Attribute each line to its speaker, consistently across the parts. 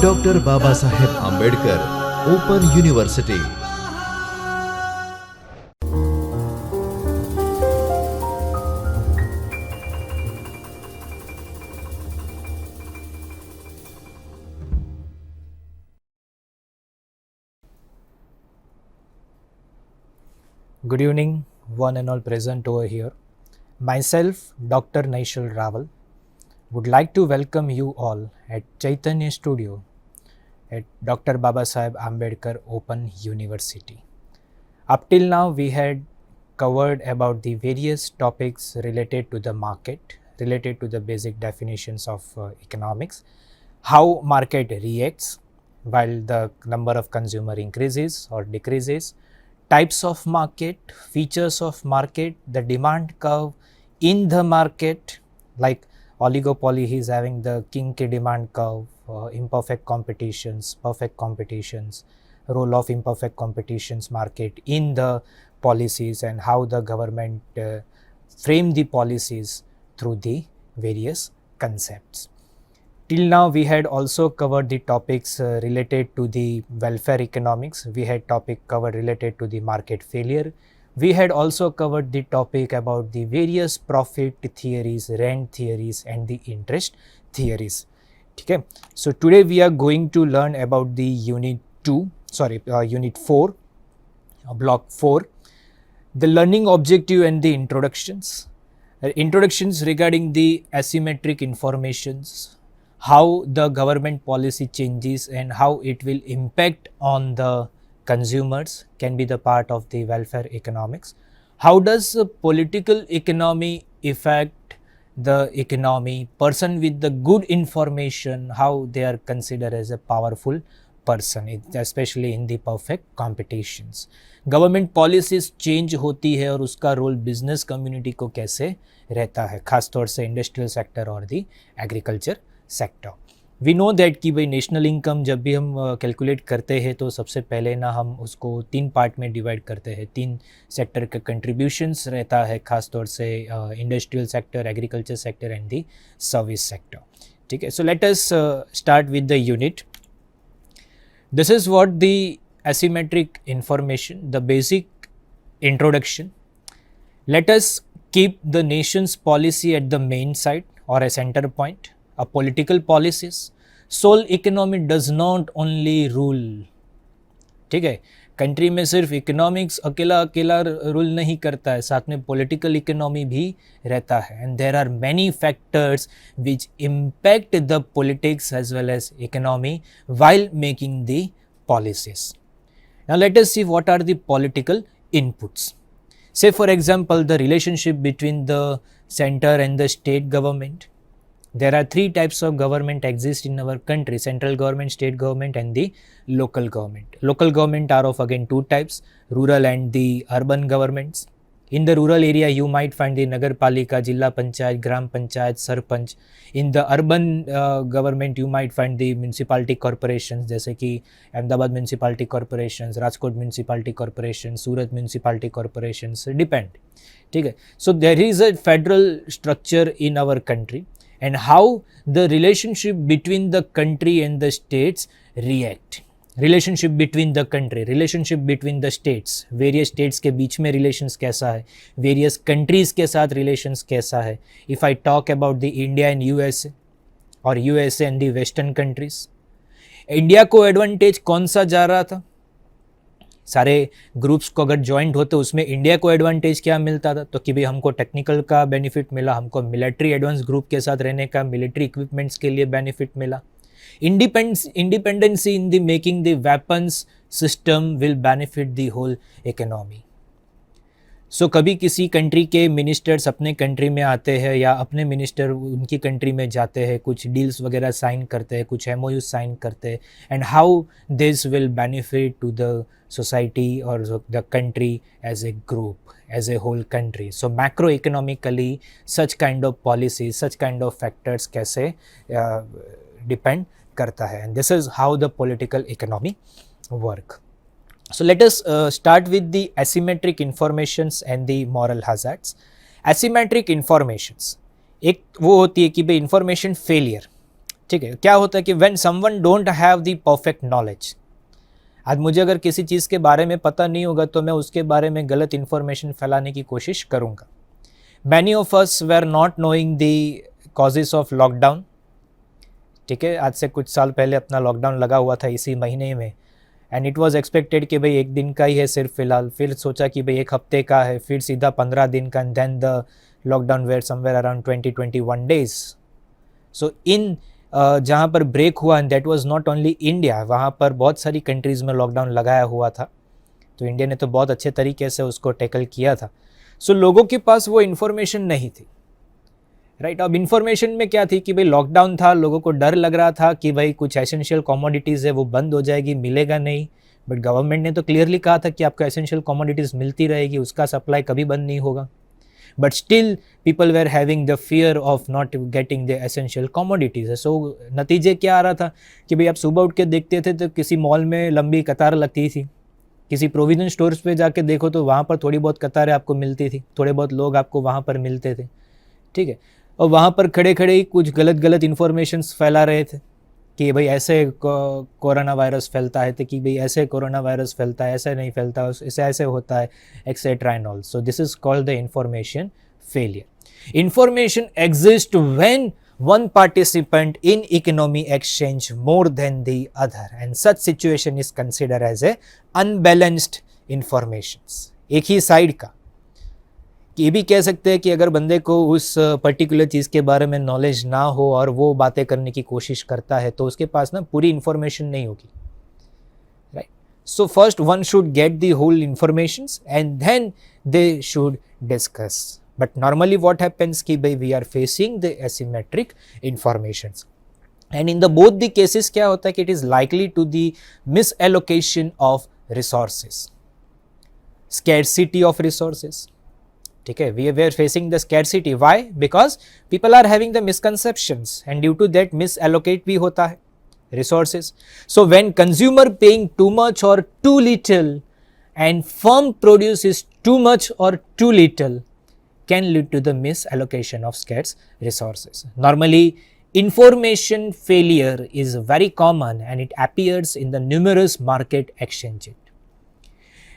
Speaker 1: Doctor Babasaheb Ambedkar open university.
Speaker 2: Good evening, one and all present over here. Myself, Dr. Naishal Raval, would like to welcome you all at Chaitanya Studio at Dr. Babasaheb Ambedkar Open University. Up till now, we had covered about the various topics related to the market, related to the basic definitions of economics, how market reacts while the number of consumer increases or decreases, types of market, features of market, the demand curve in the market, like oligopoly is having the kinky demand curve, imperfect competitions, perfect competitions, role of imperfect competitions market in the policies and how the government frame the policies through the various concepts. Till now, we had also covered the topics related to the welfare economics. We had topic covered related to the market failure. We had also covered the topic about the various profit theories, rent theories, and the interest theories. Okay. So today we are going to learn about the unit 4, block 4, the learning objective and the introductions. Introductions regarding the asymmetric informations, how the government policy changes and how it will impact on the consumers can be the part of the welfare economics. How does the political economy affect the economy? Person with the good information, how they are considered as a powerful person, especially in the perfect competitions. Government policies change होती है और उसका role business community को कैसे रहता है, खासतौर से इंडस्ट्रियल सेक्टर और the agriculture sector. We know that कि भाई नेशनल इनकम जब भी हम कैलकुलेट करते हैं तो सबसे पहले ना हम उसको 3 पार्ट में डिवाइड करते हैं. 3 सेक्टर का कंट्रीब्यूशंस रहता है, खासतौर से industrial sector, agriculture sector and the service sector. ठीक है. So let us start with the unit. This is what the asymmetric information, the basic introduction. Let us keep the nation's policy at the main side or a center point, a political policies. Sole economy does not only rule. ठीक है. Country में सिर्फ economics अकेला rule नहीं करता है, साथ में पॉलिटिकल इकोनॉमी भी रहता है. And there are many factors which impact the politics as well as economy while making the policies. Now let us see what are the political inputs. Say for example the relationship between the center and the state government. There are 3 types of government exist in our country: central government, state government and the local government. Local government are of again 2 types: rural and the urban governments. In the rural area you might find the Nagar Palika, Jilla Panchayat, Gram Panchayat, Sarpanch. In the urban government you might find the municipality corporations जैसे कि Ahmedabad municipality corporations, Rajkot municipality corporations, सूरत municipality corporations, depend. ठीक है. So there is a federal structure in our country and how the relationship between the country and the states react. Relationship between the country, relationship between the states, various states के बीच में relations कैसा है, various countries के साथ relations कैसा है. If I talk about the India and USA और USA and the western countries, India को एडवांटेज कौन सा जा रहा था? सारे ग्रुप्स को अगर ज्वाइंट होते उसमें इंडिया को एडवांटेज क्या मिलता था? तो कि भाई हमको टेक्निकल का बेनिफिट मिला, हमको मिलिट्री एडवांस ग्रुप के साथ रहने का, मिलिट्री इक्विपमेंट्स के लिए बेनिफिट मिला. Independency in the making the weapons system will benefit the whole economy. So कभी किसी कंट्री के मिनिस्टर्स अपने कंट्री में आते हैं या अपने मिनिस्टर उनकी कंट्री में जाते हैं, कुछ डील्स वगैरह साइन करते हैं, कुछ MOU साइन करते हैं, and how this will benefit to the society और the country as a group, as a whole country. So macro economically such kind of policy, such kind of factors कैसे depend करता है. And this is how the political economy work. So let us start with the asymmetric informations and the moral hazards. Asymmetric informations, एक वो होती है कि भाई information failure, ठीक है, क्या होता है कि when someone don't have the perfect knowledge, आज मुझे अगर किसी चीज़ के बारे में पता नहीं होगा तो मैं उसके बारे में गलत इन्फॉर्मेशन फैलाने की कोशिश करूँगा. Many of us were not knowing the causes of lockdown. ठीक है, आज से कुछ साल पहले अपना लॉकडाउन लगा हुआ था इसी महीने में, एंड इट वॉज एक्सपेक्टेड कि भाई एक दिन का ही है सिर्फ फिलहाल, फिर सोचा कि भाई एक हफ्ते का है, फिर सीधा 15 दिन का, and then the lockdown where somewhere around 20-21 days. So in जहाँ पर ब्रेक हुआ, and that was not only India, वहाँ पर बहुत सारी कंट्रीज़ में लॉकडाउन लगाया हुआ था. तो इंडिया ने तो बहुत अच्छे तरीके से उसको टैकल किया था. सो लोगों के पास वो इन्फॉर्मेशन नहीं थी, राइट. अब इन्फॉर्मेशन में क्या थी कि भाई लॉकडाउन था, लोगों को डर लग रहा था कि भाई कुछ एसेंशियल कमोडिटीज़ है वो बंद हो जाएगी, मिलेगा नहीं. बट गवर्नमेंट ने तो क्लियरली कहा था कि आपको एसेंशियल कमोडिटीज़ मिलती रहेगी, उसका सप्लाई कभी बंद नहीं होगा. But still people were having the fear of not getting the essential commodities. So नतीजे क्या आ रहा था कि भाई आप सुबह उठ के देखते थे तो किसी मॉल में लंबी कतार लगती थी, किसी प्रोविजन स्टोर्स पे जाके देखो तो वहाँ पर थोड़ी बहुत कतारें आपको मिलती थी, थोड़े बहुत लोग आपको वहाँ पर मिलते थे. ठीक है, और वहाँ पर खड़े खड़े ही कुछ गलत इन्फॉर्मेशंस फैला रहे थे कि भाई ऐसे कोरोना वायरस फैलता है, तो कि भाई ऐसे कोरोना वायरस फैलता है, ऐसे नहीं फैलता, ऐसे ऐसे होता है, etcetera and all. So this is called the information failure. Information exists when one participant in economy exchange more than the other, and such situation is considered as a unbalanced informations. एक ही side का, ये भी कह सकते हैं कि अगर बंदे को उस पर्टिकुलर चीज़ के बारे में नॉलेज ना हो और वो बातें करने की कोशिश करता है तो उसके पास ना पूरी इन्फॉर्मेशन नहीं होगी, right. So first one should get the whole informations and then they should discuss. But normally what happens कि भाई we are facing the asymmetric informations, and in the both the cases क्या होता है कि it is likely to the misallocation of resources, scarcity of resources. ठीक है, we are facing the scarcity. Why? Because people are having the misconceptions and due to that misallocate भी होता है resources. So when consumer paying too much or too little and firm produces too much or too little can lead to the misallocation of scarce resources. Normally, information failure is very common and it appears in the numerous market exchanges.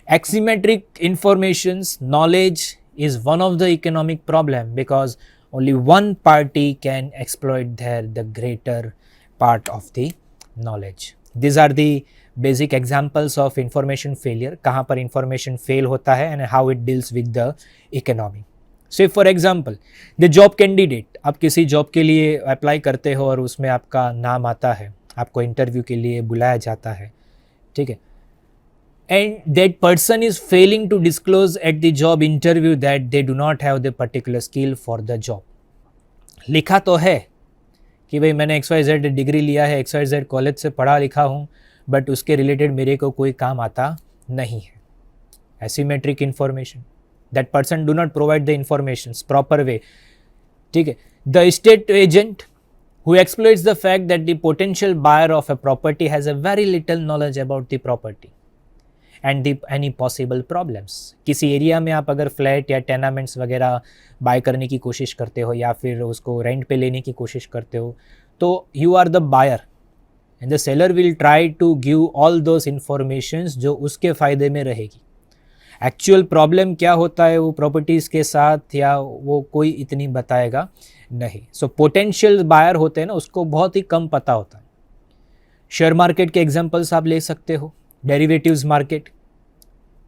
Speaker 2: Asymmetric information's knowledge is one of the economic problem because only one party can exploit the greater part of the knowledge. These are the basic examples of information failure, कहाँ पर information fail होता है and how it deals with the economy. So for example, the job candidate, आप किसी job के लिए apply करते हो और उसमें आपका नाम आता है, आपको इंटरव्यू के लिए बुलाया जाता है, ठीक है, and that person is failing to disclose at the job interview that they do not have the particular skill for the job. लिखा तो है कि भाई मैंने XYZ डिग्री लिया है, XYZ कॉलेज से पढ़ा लिखा हूँ, बट उसके रिलेटेड मेरे को कोई काम आता नहीं है. Asymmetric information. That person do not provide the informations proper way. ठीक है, the estate agent who exploits the fact that the potential buyer of a property has a very little knowledge about the property and the any possible problems. किसी area में आप अगर flat या टेनामेंट्स वगैरह bye करने की कोशिश करते हो या फिर उसको रेंट पे लेने की कोशिश करते हो तो you are the buyer and the seller will try to give all those informations जो उसके फ़ायदे में रहेगी. एक्चुअल प्रॉब्लम क्या होता है वो प्रॉपर्टीज़ के साथ या वो कोई इतनी बताएगा नहीं. सो पोटेंशियल बायर होते हैं ना, उसको बहुत ही कम पता होता है. शेयर मार्केट के एग्जांपल्स आप ले सकते हो, डेरिवेटिव्स मार्केट,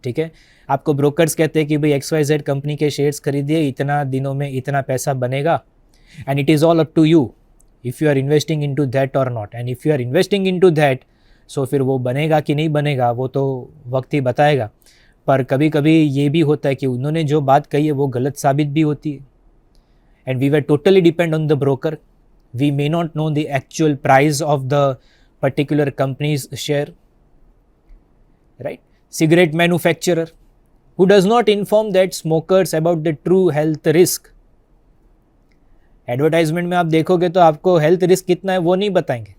Speaker 2: ठीक है, आपको ब्रोकर्स कहते हैं कि भाई XYZ कंपनी के शेयर्स खरीदिए, इतना दिनों में इतना पैसा बनेगा and it is all up to you if you are investing into that और not. And if you are investing into that so फिर वो बनेगा कि नहीं बनेगा वो तो वक्त ही बताएगा. पर कभी कभी ये भी होता है कि उन्होंने जो बात कही है वो गलत साबित भी होती है. And we were totally depend on the broker. We may not know the actual price of the particular company's share, right. Cigarette manufacturer who does not inform that smokers about the true health risk. Advertisement में आप देखोगे तो आपको health risk कितना है वो नहीं बताएंगे.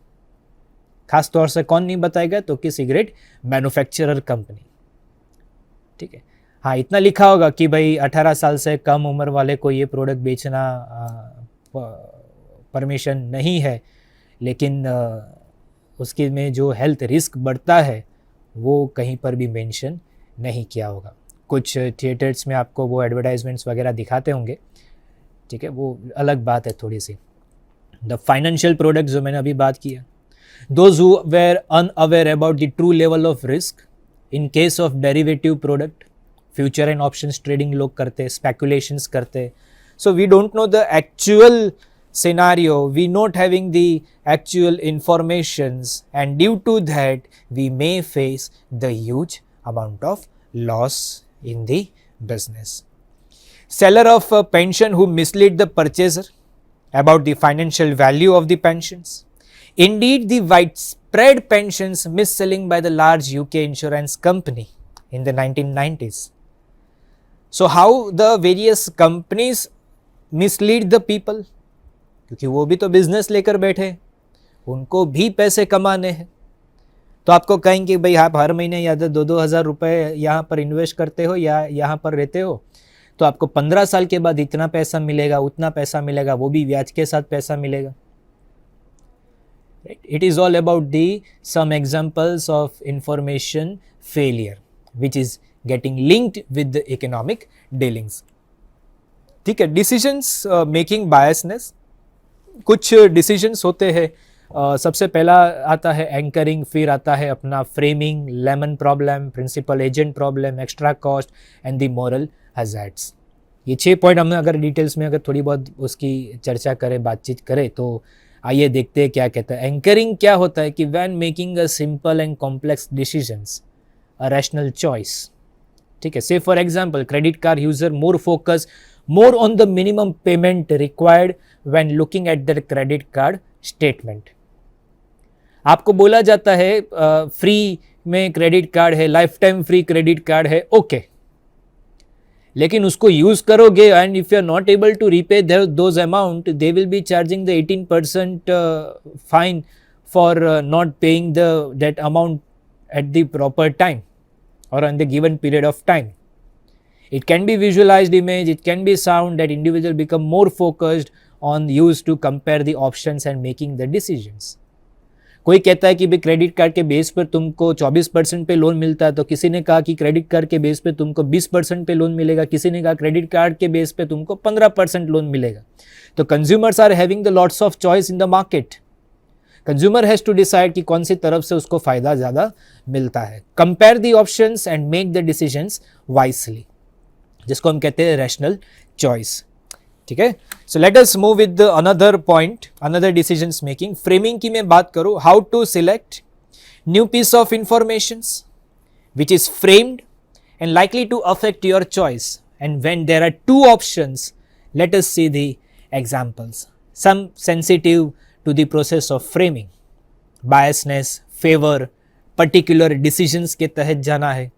Speaker 2: खास तौर से कौन नहीं बताएगा तो कि सिगरेट मैन्युफैक्चरर कंपनी, ठीक है. हाँ, इतना लिखा होगा कि भाई 18 साल से कम उम्र वाले को ये प्रोडक्ट बेचना परमिशन नहीं है लेकिन उसके में जो हेल्थ रिस्क बढ़ता है वो कहीं पर भी मेंशन नहीं किया होगा। कुछ थिएटर्स में आपको वो एडवर्टाइजमेंट्स वगैरह दिखाते होंगे, ठीक है, वो अलग बात है थोड़ी सी। द फाइनेंशियल प्रोडक्ट जो मैंने अभी बात किया, those who were unaware about the true level of risk in case of derivative product, future and options trading लोग करते, स्पेकुलेशंस करते, so we don't know the actual scenario, we not having the actual informations, and due to that we may face the huge amount of loss in the business. Seller of a pension who mislead the purchaser about the financial value of the pensions. Indeed, the widespread pensions mis-selling by the large UK insurance company in the 1990s. So how the various companies mislead the people? क्योंकि वो भी तो business लेकर बैठे, उनको भी पैसे कमाने हैं। तो आपको कहेंगे भाई आप हर महीने या 2,000 रुपये यहाँ पर इन्वेस्ट करते हो या यहाँ पर रहते हो तो आपको 15 साल के बाद इतना पैसा मिलेगा, उतना पैसा मिलेगा, वो भी ब्याज के साथ पैसा मिलेगा। It is all about the some examples of information failure which is getting linked with the economic dealings. ठीक है, डिसीजंस मेकिंग बायसनेस, कुछ डिसीजंस होते हैं। सबसे पहला आता है एंकरिंग, फिर आता है अपना framing, lemon problem, principal agent problem, extra cost and the moral hazards. ये 6 पॉइंट हमने अगर डिटेल्स में अगर थोड़ी बहुत उसकी चर्चा करें, बातचीत करें, तो आइए देखते हैं क्या कहता है। एंकरिंग क्या होता है कि when making a simple and complex decisions, a rational choice. ठीक है, say for example credit card user more focus more on the minimum payment required when looking at their credit card statement. आपको बोला जाता है free में credit card है, lifetime free credit card है, okay, लेकिन उसको यूज करोगे and if you are not able to repay those amount, they will be charging the 18% fine for not paying that amount at the proper time or on the given period of time. It can be visualized image, it can be sound, that individual become more focused on use to compare the options and making the decisions. कोई कहता है कि भाई credit card के base पर तुमको 24% पे loan मिलता है, तो किसी ने कहा कि क्रेडिट कार्ड के बेस पे तुमको 20% पे लोन मिलेगा, किसी ने कहा क्रेडिट कार्ड के बेस पे तुमको 15% लोन मिलेगा। तो consumers are having the lots of choice in the market. Consumer has to decide कि कौन सी तरफ से उसको फायदा ज़्यादा मिलता है। Compare the options and make the decisions wisely, जिसको हम कहते हैं रैशनल चॉइस। ठीक है, so let us move with another point, another decisions making. Framing की मैं बात करूं, how to select new piece of informations which is framed and likely to affect your choice, and when there are 2 options, let us see the examples, some sensitive to the process of framing. Biasness, favour, particular decisions के तहत जाना है।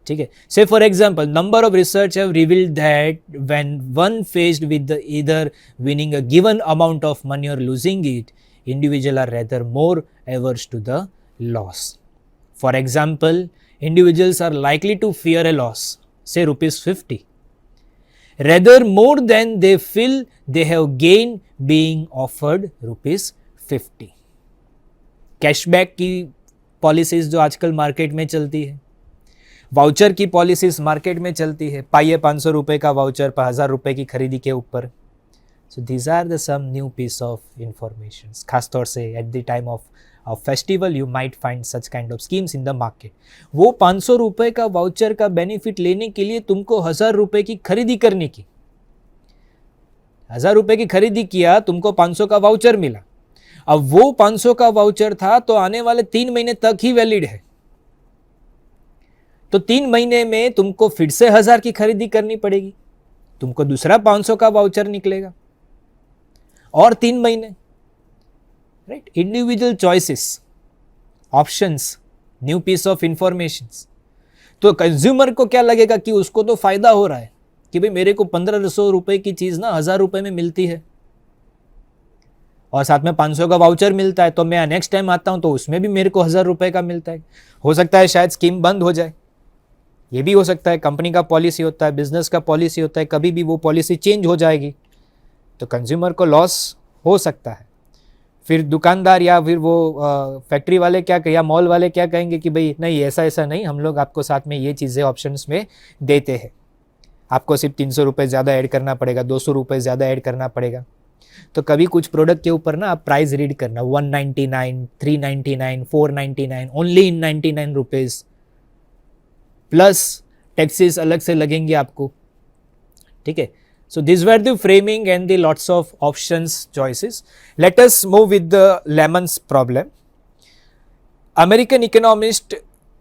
Speaker 2: ठीक है, say for example number of research have revealed that when one faced with either winning a given amount of money और losing it, individual are rather more averse to the loss. For example, individuals are likely to fear a loss, say ₹50, rather more than they feel they have gained being offered ₹50। Cashback की policies जो आजकल market में चलती है, voucher की policies market में चलती है, पाइए 500 रुपये का वाउचर 1000 रुपये की खरीदी के ऊपर। So these are the some new piece of information. खासतौर से at the time of festival you might find such kind of schemes in the market. वो 500 रुपये का वाउचर का बेनिफिट लेने के लिए तुमको 1000 रुपये की खरीदी करने की, 1000 रुपये की खरीदी किया, तुमको 500 का वाउचर मिला। अब वो 500 का वाउचर था तो आने वाले 3 महीने तक ही वैलिड है, तो 3 महीने में तुमको फिर से 1000 की खरीदी करनी पड़ेगी, तुमको दूसरा 500 का वाउचर निकलेगा और 3 महीने। Right, individual choices, options, new piece of informations. तो कंज्यूमर को क्या लगेगा कि उसको तो फायदा हो रहा है कि भाई मेरे को 1500 रुपए की चीज ना 1000 रुपए में मिलती है और साथ में 500 का वाउचर मिलता है, तो मैं नेक्स्ट टाइम आता हूं तो उसमें भी मेरे को 1000 रुपए का मिलता है। हो सकता है शायद स्कीम बंद हो जाए, ये भी हो सकता है। कंपनी का पॉलिसी होता है, बिजनेस का पॉलिसी होता है, कभी भी वो पॉलिसी चेंज हो जाएगी तो कंज्यूमर को लॉस हो सकता है। फिर दुकानदार या फिर वो फैक्ट्री वाले क्या या मॉल वाले क्या कहेंगे कि भाई नहीं ऐसा ऐसा नहीं, हम लोग आपको साथ में ये चीज़ें ऑप्शंस में देते हैं, आपको सिर्फ 300 रुपये ज़्यादा ऐड करना पड़ेगा, 200 रुपये ज़्यादा ऐड करना पड़ेगा। तो कभी कुछ प्रोडक्ट के ऊपर ना आप प्राइस रीड करना, 199, 399, 499, only in 99 rupees, plus taxes अलग से लगेंगे आपको, ठीक है। So these were the framing and the lots of options choices. Let us move with the Lemon's problem. American economist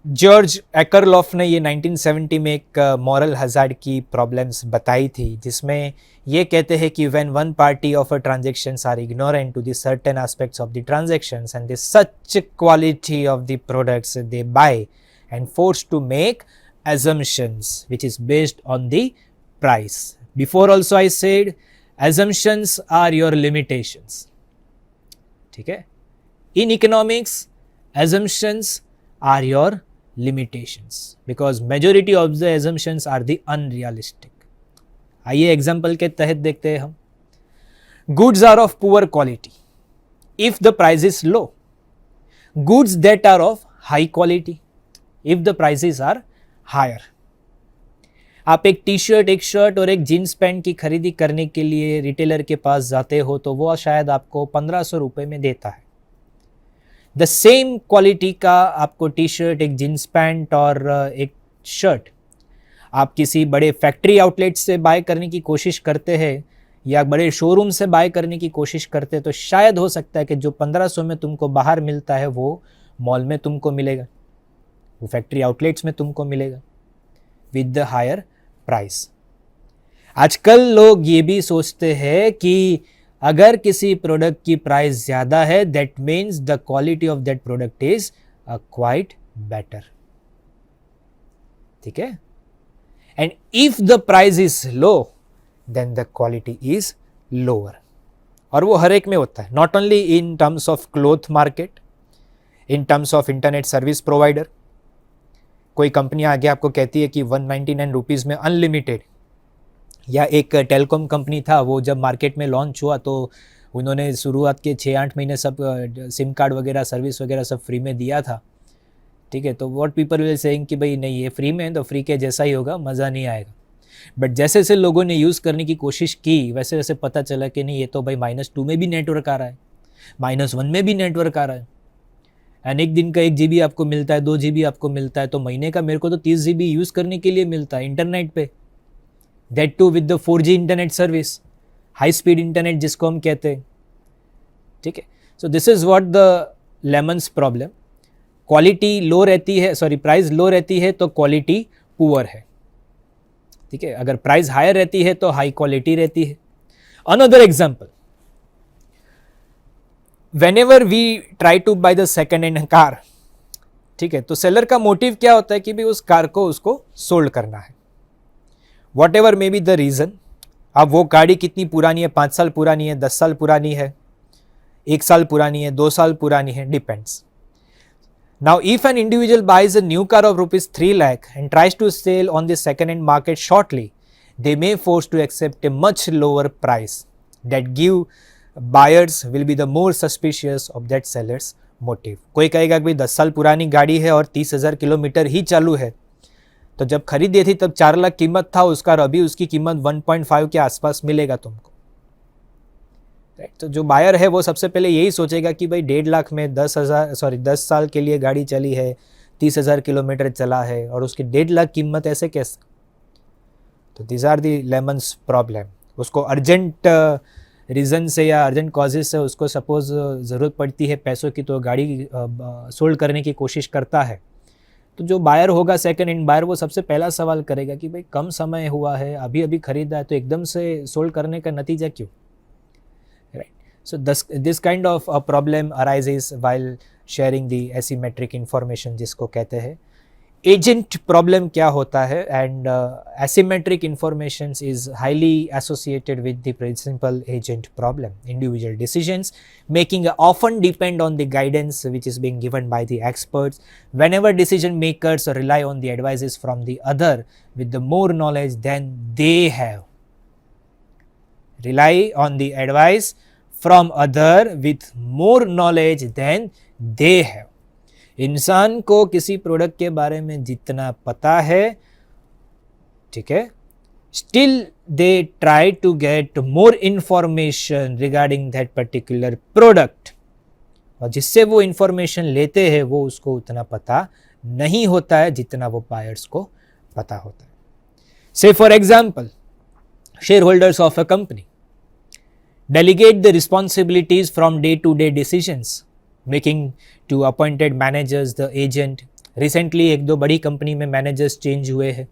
Speaker 2: George Akerlof ने ये 1970 में एक मॉरल हजार्ड की प्रॉब्लम्स बताई थी, जिसमें ये कहते हैं कि when one party of a transactions are ignorant to the certain aspects of the transactions and the such quality of the products they buy and force to make assumptions which is based on the price. Before also I said assumptions are your limitations. ठीक है, in economics assumptions are your limitations because majority of the assumptions are the unrealistic. आइए example के तहत देखते हैं हम। Goods are of poor quality if the price is low. Goods that are of high quality if the prices are higher. आप एक T shirt, एक shirt और एक जीन्स पैंट की खरीदी करने के लिए रिटेलर के पास जाते हो तो वो शायद आपको 1500 रुपये में देता है। द सेम क्वालिटी का आपको टी शर्ट, एक जीन्स पैंट और एक शर्ट आप किसी बड़े फैक्ट्री आउटलेट से बाय करने की कोशिश करते हैं या बड़े शोरूम से बाय करने की कोशिश करते हैं तो शायद हो सकता है कि जो 1500 में तुमको बाहर मिलता है वो मॉल में तुमको मिलेगा, वो फैक्ट्री आउटलेट्स में तुमको मिलेगा विद द हायर प्राइस। आजकल लोग ये भी सोचते हैं कि अगर किसी प्रोडक्ट की प्राइस ज़्यादा है that means the quality of that product is quite better, ठीक है। And if the price is low then the quality is lower, और वो हर एक में होता है, not only in terms of cloth market, in terms of internet service provider. कोई कंपनी आगे आपको कहती है कि 199 रुपीज़ में अनलिमिटेड, या एक टेलीकॉम कंपनी था वो जब मार्केट में लॉन्च हुआ तो उन्होंने शुरुआत के 6-8 महीने सब सिम कार्ड वगैरह सर्विस वगैरह सब फ्री में दिया था, ठीक है। तो व्हाट पीपल विल सेइंग कि भाई नहीं ये फ्री में है तो फ्री के जैसा ही होगा, मज़ा नहीं आएगा। बट जैसे जैसे लोगों ने यूज़ करने की कोशिश की वैसे वैसे पता चला कि नहीं ये तो भाई -2 में भी नेटवर्क आ रहा है, -1 में भी नेटवर्क आ रहा है, एंड एक दिन का 1 GB आपको मिलता है, 2 GB आपको मिलता है, तो महीने का मेरे को तो 30 GB यूज़ करने के लिए मिलता है इंटरनेट पे, that too with the 4G internet service, high speed internet जिसको हम कहते हैं, ठीक है। So this is what the lemons problem. Quality low रहती है, सॉरी प्राइस लो रहती है तो क्वालिटी पुअर है, ठीक है। अगर प्राइस हायर रहती है तो हाई क्वालिटी रहती है। Another example, whenever we try to buy the second hand car, ठीक है, तो सेलर का मोटिव क्या होता है कि भाई उस कार को उसको सोल्ड करना है, what ever may be the reason. अब वो गाड़ी कितनी पुरानी है, 5 साल पुरानी है, 10 साल पुरानी है, 1 साल पुरानी है, 2 साल पुरानी है, depends. Now if an individual buys a new car of rupees 3 lakh and tries to sell on the second hand market shortly, they may force to accept a much lower price that give buyers will be the more suspicious of that seller's motive. कोई कहेगा कि 10 साल पुरानी गाड़ी है और 30,000 kilometre ही चालू है, तो जब खरीदी थी तब 4 लाख कीमत था उसका, और अभी उसकी कीमत 1.5 के आसपास मिलेगा तुमको, राइट। तो जो बायर है वो सबसे पहले यही सोचेगा कि भाई 1.5 लाख में 10 साल के लिए गाड़ी चली है, 30,000 किलोमीटर चला है और उसकी 1.5 लाख कीमत ऐसे कैसे। तो this are the lemons problem. उसको अर्जेंट रीज़न से या अर्जेंट कॉजेज से उसको सपोज ज़रूरत पड़ती है पैसों की, तो गाड़ी सोल्ड करने की कोशिश करता है। तो जो बायर होगा सेकंड हैंड बायर, वो सबसे पहला सवाल करेगा कि भाई कम समय हुआ है, अभी अभी खरीदा है, तो एकदम से सोल्ड करने का नतीजा क्यों, right. So this kind of problem arises while sharing the asymmetric information, जिसको कहते हैं एजेंट प्रॉब्लम क्या होता है। And asymmetric informations is highly associated with the principal agent problem. Individual decisions making often depend on the guidance which is being given by the experts. Whenever decision makers rely on the advices from the other with the more knowledge than they have, rely on the advice from other with more knowledge than they have. इंसान को किसी product के बारे में जितना पता है, ठीक है, still they try to get more information regarding that particular product. और जिससे वो इंफॉर्मेशन लेते हैं वो उसको उतना पता नहीं होता है जितना वो बायर्स को पता होता है. Say for example, shareholders of a company delegate the responsibilities from day-to-day decisions making to appointed managers, the agent. Recently एक दो बड़ी कंपनी में मैनेजर्स चेंज हुए हैं,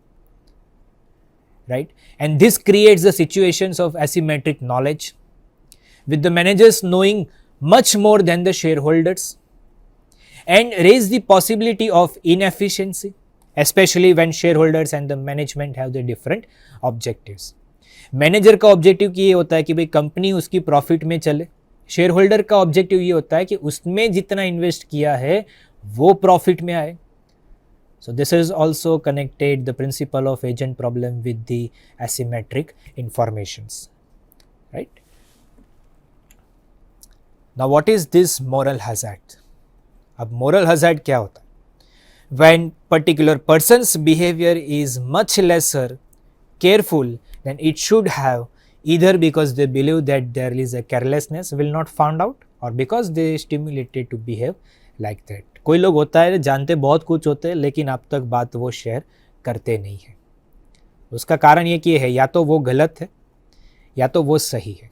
Speaker 2: right? And this creates the situations of asymmetric knowledge, with the managers knowing much more than the shareholders, and raise the possibility of inefficiency, especially when shareholders and the management have the different objectives. Manager का objective ये होता है कि भाई company उसकी profit में चले, share holder का ऑब्जेक्टिव ये होता है कि उसमें जितना इन्वेस्ट किया है वो प्रॉफिट में आए. So this is also connected the principle of agent problem with the asymmetric informations, right? Now what is this moral hazard? अब moral hazard क्या होता है? When particular person's behavior is much lesser careful than it should have, either because they believe that there is a carelessness will not found out, or because they stimulated to behave like that. कोई लोग होता है जानते बहुत कुछ होते हैं लेकिन अब तक बात वो शेयर करते नहीं है. उसका कारण ये कि है या तो वो गलत है या तो वो सही है.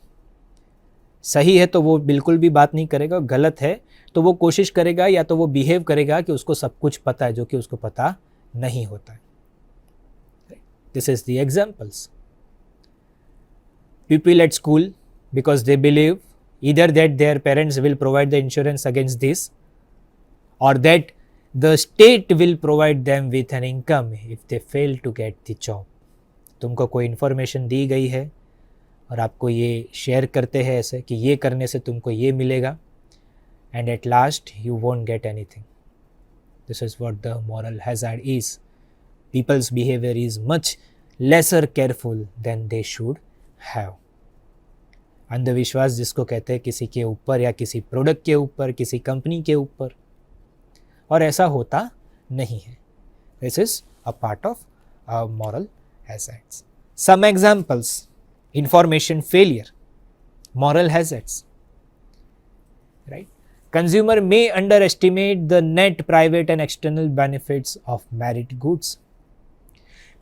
Speaker 2: सही है तो वो बिल्कुल भी बात नहीं करेगा, गलत है तो वो कोशिश करेगा या तो वो बिहेव करेगा कि उसको सब कुछ पता है जो कि उसको पता नहीं होता है. This is the examples. People at school, because they believe either that their parents will provide the insurance against this, or that the state will provide them with an income if they fail to get the job. तुमको कोई information दी गई है और आपको ये share करते हैं ऐसे कि ये करने से तुमको ये मिलेगा, and at last you won't get anything. This is what the moral hazard is. People's behavior is much lesser careful than they should have. अंधविश्वास जिसको कहते हैं किसी के ऊपर या किसी प्रोडक्ट के ऊपर, किसी कंपनी के ऊपर, और ऐसा होता नहीं है. This is a part of moral hazards. Some examples: information failure, moral hazards, right? Consumer may underestimate the net private and external benefits of merit goods.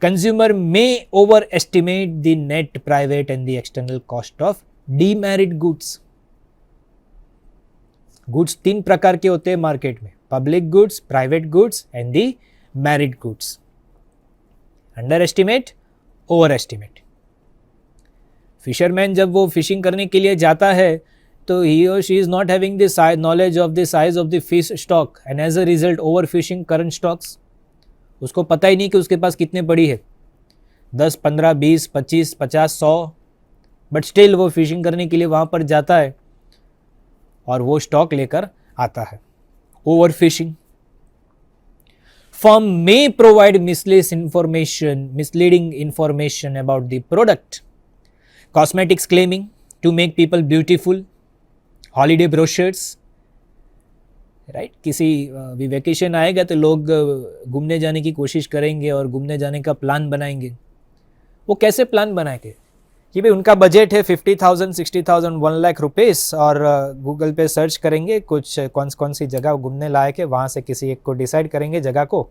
Speaker 2: Consumer may overestimate the net private and the external cost of demerit goods. Goods तीन प्रकार के होते हैं market में: public goods, private goods and the merit goods. Under estimate, over estimate. Fisherman जब वो fishing करने के लिए जाता है तो ही और she is not having the knowledge of the size of the fish stock, and as a result overfishing current stocks. उसको पता ही नहीं कि उसके पास कितने पड़ी है, 10, 15, 20, 25, 50, 100, बट स्टिल वो फिशिंग करने के लिए वहाँ पर जाता है और वो स्टॉक लेकर आता है. Over fishing. Firm may provide misleading information about the product. Cosmetics claiming to make people beautiful. Holiday brochures. Right किसी भी वेकेशन आएगा तो लोग घूमने जाने की कोशिश करेंगे और घूमने जाने का प्लान बनाएंगे. वो कैसे प्लान बनाएंगे कि भाई उनका बजट है 50,000, 60,000, 1 लाख रुपीस, और गूगल पे सर्च करेंगे कुछ कौन सी जगह घूमने लायक है, वहाँ से किसी एक को डिसाइड करेंगे जगह को.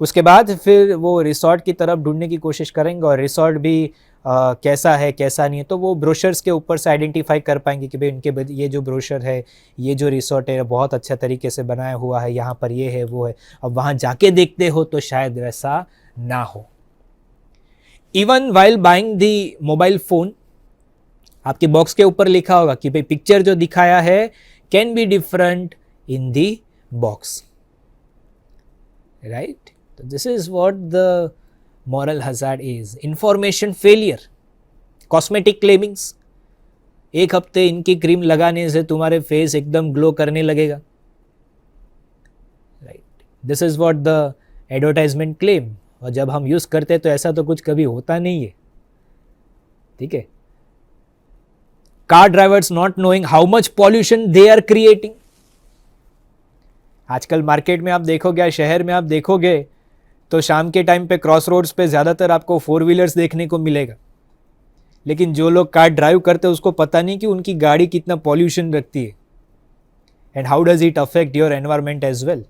Speaker 2: उसके बाद फिर वो रिसोर्ट की तरफ ढूंढने की कोशिश करेंगे और रिसोर्ट भी कैसा है कैसा नहीं है, तो वो ब्रोशर्स के ऊपर से आइडेंटिफाई कर पाएंगे कि भाई उनके ये जो ब्रोशर है, ये जो रिसोर्ट है बहुत अच्छा तरीके से बनाया हुआ है, यहाँ पर ये है वो है. अब वहाँ जाके देखते हो तो शायद वैसा ना हो. इवन वाइल बाइंग दी मोबाइल फ़ोन, आपके बॉक्स के ऊपर लिखा होगा कि भाई पिक्चर जो दिखाया है can be different in the box, right. तो this is what the moral hazard is. Information failure, cosmetic claimings. एक हफ्ते इनकी क्रीम लगाने से तुम्हारे फेस एकदम ग्लो करने लगेगा, right. This is what the advertisement claim. और जब हम यूज़ करते हैं तो ऐसा तो कुछ कभी होता नहीं है, ठीक है. car drivers not knowing how much pollution they are creating. आजकल मार्केट में आप देखोगे या शहर में आप देखोगे तो शाम के टाइम पे क्रॉस रोड्स पे ज़्यादातर आपको 4 व्हीलर्स देखने को मिलेगा, लेकिन जो लोग कार ड्राइव करते हैं उसको पता नहीं कि उनकी गाड़ी कितना पॉल्यूशन रखती है and how does it affect your environment as well.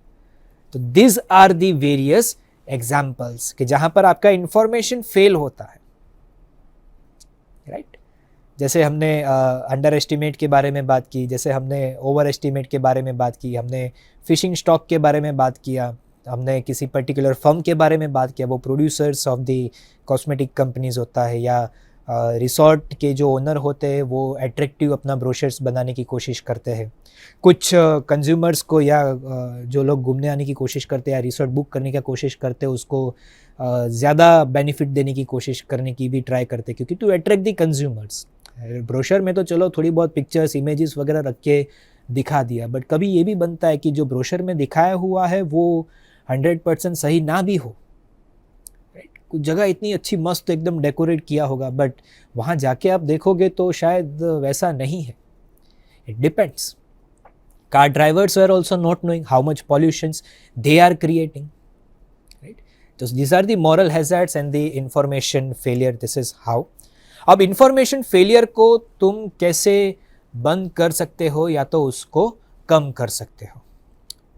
Speaker 2: तो this are the various examples कि जहाँ पर आपका इंफॉर्मेशन फेल होता है, राइट. जैसे हमने अंडर एस्टिमेट के बारे में बात की, जैसे हमने ओवर एस्टिमेट के बारे में बात की, हमने फिशिंग स्टॉक के बारे में बात किया, हमने किसी पर्टिकुलर फर्म के बारे में बात किया, वो producers of the cosmetic companies होता है, या रिसोर्ट के जो ओनर होते हैं वो अट्रैक्टिव अपना ब्रोशर्स बनाने की कोशिश करते हैं. कुछ कंज्यूमर्स को या जो लोग घूमने आने की कोशिश करते हैं या रिसोर्ट बुक करने की कोशिश करते हैं उसको ज़्यादा बेनिफिट देने की कोशिश करने की भी ट्राई करते हैं, क्योंकि to attract the consumers. Brochure में तो चलो थोड़ी बहुत पिक्चर्स इमेजेस वगैरह रख के दिखा दिया, बट कभी ये भी बनता है कि जो ब्रोशर में दिखाया हुआ है वो 100% सही ना भी हो, राइट. कुछ जगह इतनी अच्छी मस्त एकदम डेकोरेट किया होगा, बट वहाँ जाके आप देखोगे तो शायद वैसा नहीं है. It depends. Car drivers are also not knowing how much pollutions they are creating, right. तो this are the moral hazards and the information failure. This is how. अब इंफॉर्मेशन फेलियर को तुम कैसे बंद कर सकते हो या तो उसको कम कर सकते हो,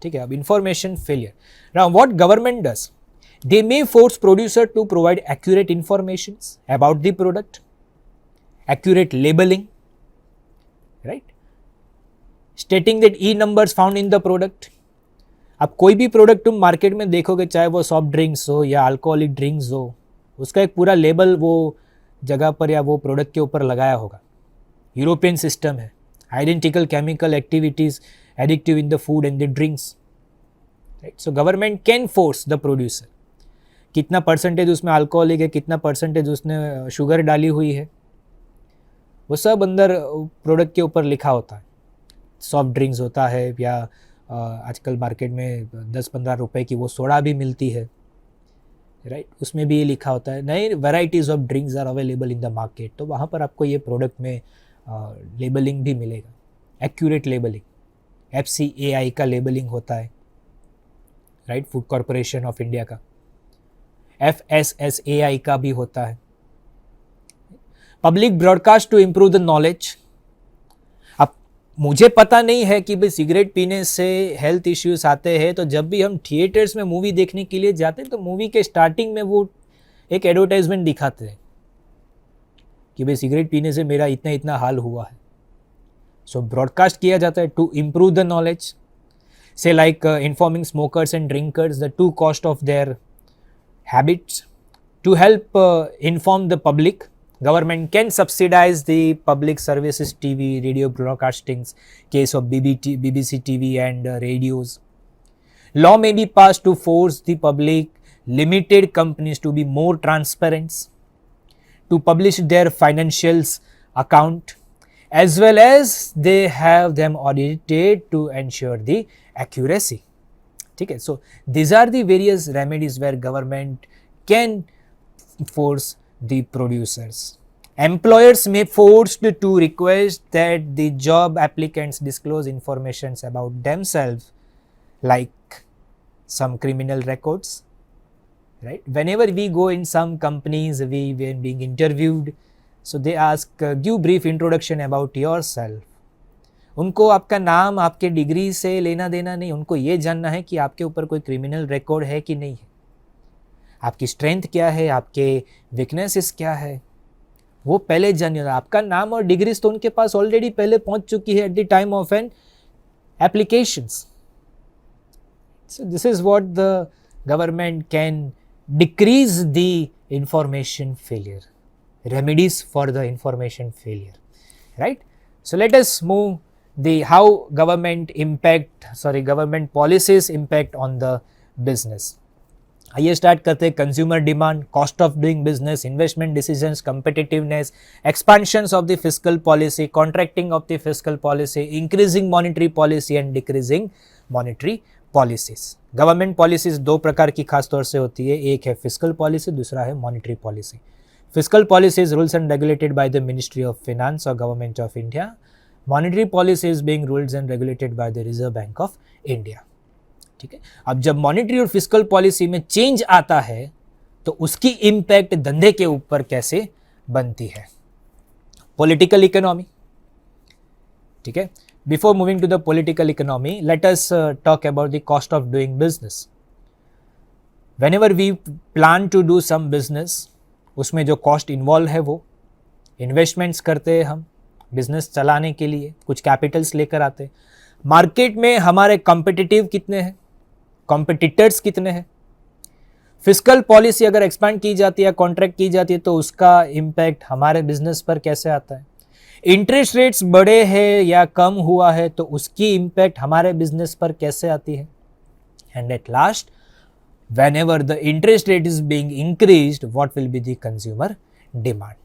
Speaker 2: ठीक है. अब information failure. Now what government does, they may force producer to provide accurate informations about the product, accurate labelling, right, stating that E numbers found in the product. अब कोई भी प्रोडक्ट तुम मार्केट में देखोगे, चाहे वो सॉफ्ट ड्रिंक्स हो या अल्कोहलिक ड्रिंक्स हो, उसका एक पूरा लेबल वो जगह पर या वो प्रोडक्ट के ऊपर लगाया होगा. यूरोपियन सिस्टम है. Identical chemical activities addictive in the food and the drinks, right. So government can force the producer. कितना परसेंटेज उसमें अल्कोहलिक है, कितना परसेंटेज उसने शुगर डाली हुई है, वो सब अंदर प्रोडक्ट के ऊपर लिखा होता है. सॉफ्ट ड्रिंक्स होता है या आजकल मार्केट में 10-15 रुपए की वो सोडा भी मिलती है, राइट. उसमें भी ये लिखा होता है नई varieties of drinks are available in the market. तो वहाँ पर आपको ये प्रोडक्ट में लेबलिंग भी मिलेगा, एक्यूरेट लेबलिंग. FCAI का लेबलिंग होता है, right, food corporation of India का. FSSAI का भी होता है. Public broadcast to improve the knowledge. अब मुझे पता नहीं है कि भाई सिगरेट पीने से हेल्थ इश्यूज आते हैं, तो जब भी हम थिएटर्स में मूवी देखने के लिए जाते हैं तो मूवी के स्टार्टिंग में वो एक एडवर्टाइजमेंट दिखाते हैं कि भाई सिगरेट पीने से मेरा इतना इतना हाल हुआ है. सो ब्रॉडकास्ट किया जाता है to improve the knowledge, say like informing smokers and drinkers the true cost of their habits. To help inform the public, government can subsidize the public services TV, radio broadcastings, case of BBC TV and radios. Law may be passed to force the public limited companies to be more transparent, to publish their financials account, as well as they have them audited to ensure the accuracy. Okay, so these are the various remedies where government can force the producers. Employers may forced to request that the job applicants disclose information about themselves, like some criminal records, right. Whenever we go in some companies, when being interviewed, so they ask give brief introduction about yourself. उनको आपका नाम आपके degree से लेना देना नहीं, उनको ये जानना है कि आपके ऊपर कोई क्रिमिनल रिकॉर्ड है कि नहीं है, आपकी स्ट्रेंथ क्या है, आपके वीकनेसेस क्या है, वो पहले जानिए. आपका नाम और डिग्रीज तो उनके पास ऑलरेडी पहले पहुंच चुकी है at the time of an applications. So this is what the government can decrease the information failure, remedies for the information failure, right. So let us move the how government policies impact on the business. आइए start करते हैं. Consumer demand, cost of doing business, investment decisions, competitiveness, expansions of the fiscal policy, contracting of the fiscal policy, increasing monetary policy and decreasing monetary policies. Government policies दो प्रकार की खास तौर से होती है, एक है फिस्कल पॉलिसी, दूसरा है monetary policy. Fiscal policy is rules and regulated by the Ministry of Finance or Government of India. Monetary policy is being ruled and regulated by the Reserve Bank of India. ठीक है, अब जब monetary और fiscal policy में change आता है तो उसकी इम्पैक्ट धंधे के ऊपर कैसे बनती है. Political economy. ठीक है, before moving to the political economy, let us talk about the cost of doing business. Whenever we plan to do some business, उसमें जो कॉस्ट इन्वॉल्व है वो इन्वेस्टमेंट्स करते हैं हम बिजनेस चलाने के लिए, कुछ कैपिटल्स लेकर आते हैं. मार्केट में हमारे कॉम्पिटिटिव कितने हैं, कॉम्पिटिटर्स कितने हैं. फिस्कल पॉलिसी अगर एक्सपांड की जाती है, कॉन्ट्रैक्ट की जाती है तो उसका इम्पैक्ट हमारे बिजनेस पर कैसे आता है. इंटरेस्ट रेट्स बढ़े हैं या कम हुआ है तो उसकी इम्पैक्ट हमारे बिजनेस पर कैसे आती है. And at last, whenever the interest rate is being increased, what will be the consumer demand.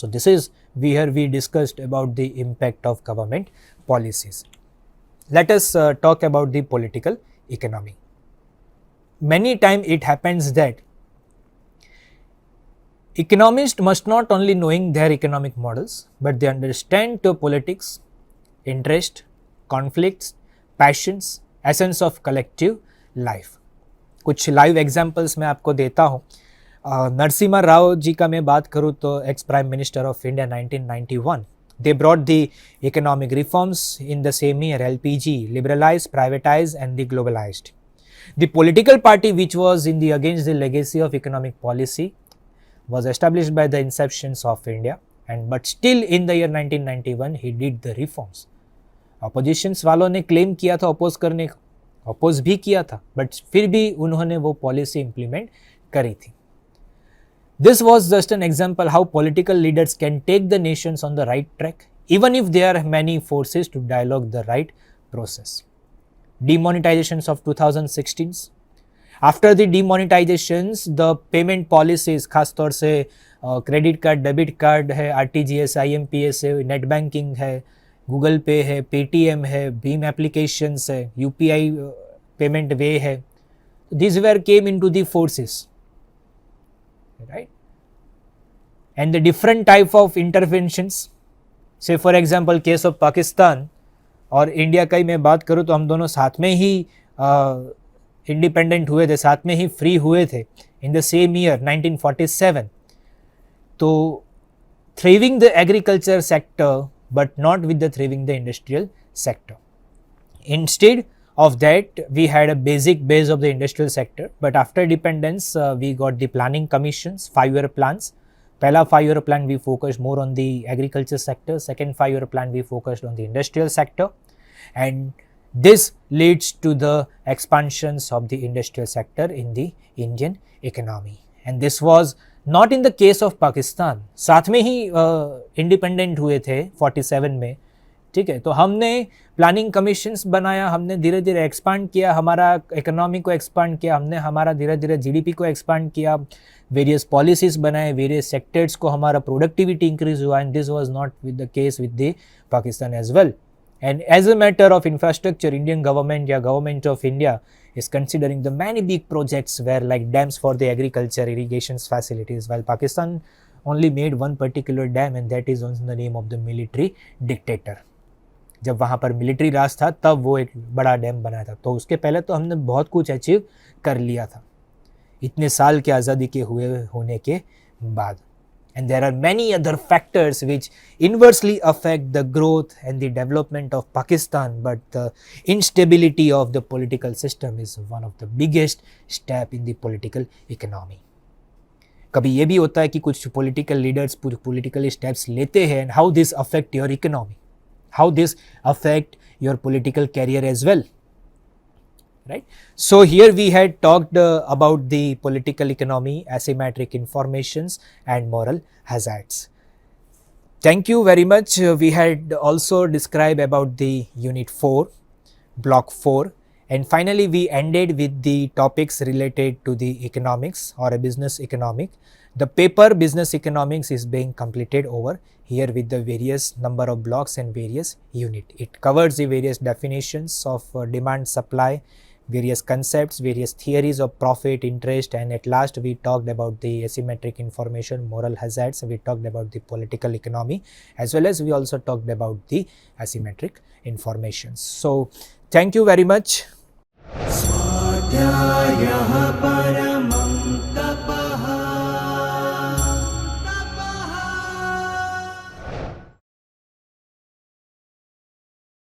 Speaker 2: So this is where we discussed about the impact of government policies. Let us talk about the political economy. Many times it happens that economists must not only knowing their economic models, but they understand the politics, interest, conflicts, passions, essence of collective life. कुछ live examples मैं आपको देता हूँ. नरसिम्हा राव जी का मैं बात करूँ तो ex prime minister of India 1991. They brought the economic reforms in the same year. LPG liberalise, privatise and the globalised. The political party which was in the against the legacy of economic policy was established by the inceptions of India, and but still in the year 1991 he did the reforms. Oppositions वालों ने claim किया था oppose करने को, oppose भी किया था, but फिर भी उन्होंने वो पॉलिसी इंप्लीमेंट करी थी. This was just an example how political leaders can take the nations on the right track even if there are many forces to dialogue the right process. Demonetizations of 2016. After the demonetizations, the payment policies, खास तौर से credit card, debit card है, RTGS, IMPS है, net banking है, Google पे है, Paytm है, Bhim applications है, यूपीआई पेमेंट वे है. These were came into the forces, right? And the different type of interventions, say for example case of Pakistan और India का ही मैं बात करूँ तो हम दोनों साथ में ही इंडिपेंडेंट हुए थे, साथ में ही फ्री हुए थे इन द सेम ईयर 1947. तो thriving the agriculture sector but not with the thriving the industrial sector. Instead of that, we had a basic base of the industrial sector, but after independence we got the planning commissions, 5-year plans. पहला 5-year plan we focused more on the agriculture sector, second 5-year plan we focused on the industrial sector, and this leads to the expansions of the industrial sector in the Indian economy. And this was not in the case of Pakistan. साथ में ही independent हुए थे 47 में, ठीक है. तो हमने planning commissions बनाया, हमने धीरे धीरे एक्सपांड किया, हमारा इकोनॉमी को एक्सपांड किया, हमने हमारा धीरे धीरे जीडीपी को एक्सपांड किया, वेरियस पॉलिसीज बनाए, वेरियस सेक्टर्स को हमारा प्रोडक्टिविटी इंक्रीज हुआ. And this was not with the case with the Pakistan as well. And as a matter of infrastructure, Indian government या government of India is considering the many big projects where like dams for the agriculture, irrigations facilities, while Pakistan only made one particular dam and that is on the name of the military dictator. जब वहाँ पर military राज था तब वो एक बड़ा dam बनाया था. तो उसके पहले तो हमने बहुत कुछ अचीव कर लिया था इतने साल के आज़ादी के होने के बाद. And there are many other factors which inversely affect the growth and the development of Pakistan, but the instability of the political system is one of the biggest step in the political economy. कभी ये भी होता है कि कुछ political leaders political steps लेते हैं, and how this affect your economy, how this affect your political career as well. Right. So here we had talked about the political economy, asymmetric informations and moral hazards. Thank you very much. We had also described about the unit 4, block 4, and finally we ended with the topics related to the economics or a business economic. The paper business economics is being completed over here with the various number of blocks and various unit. It covers the various definitions of demand, supply, various concepts, various theories of profit, interest, and at last we talked about the asymmetric information, moral hazards, we talked about the political economy, as well as we also talked about the asymmetric information. So thank you very much.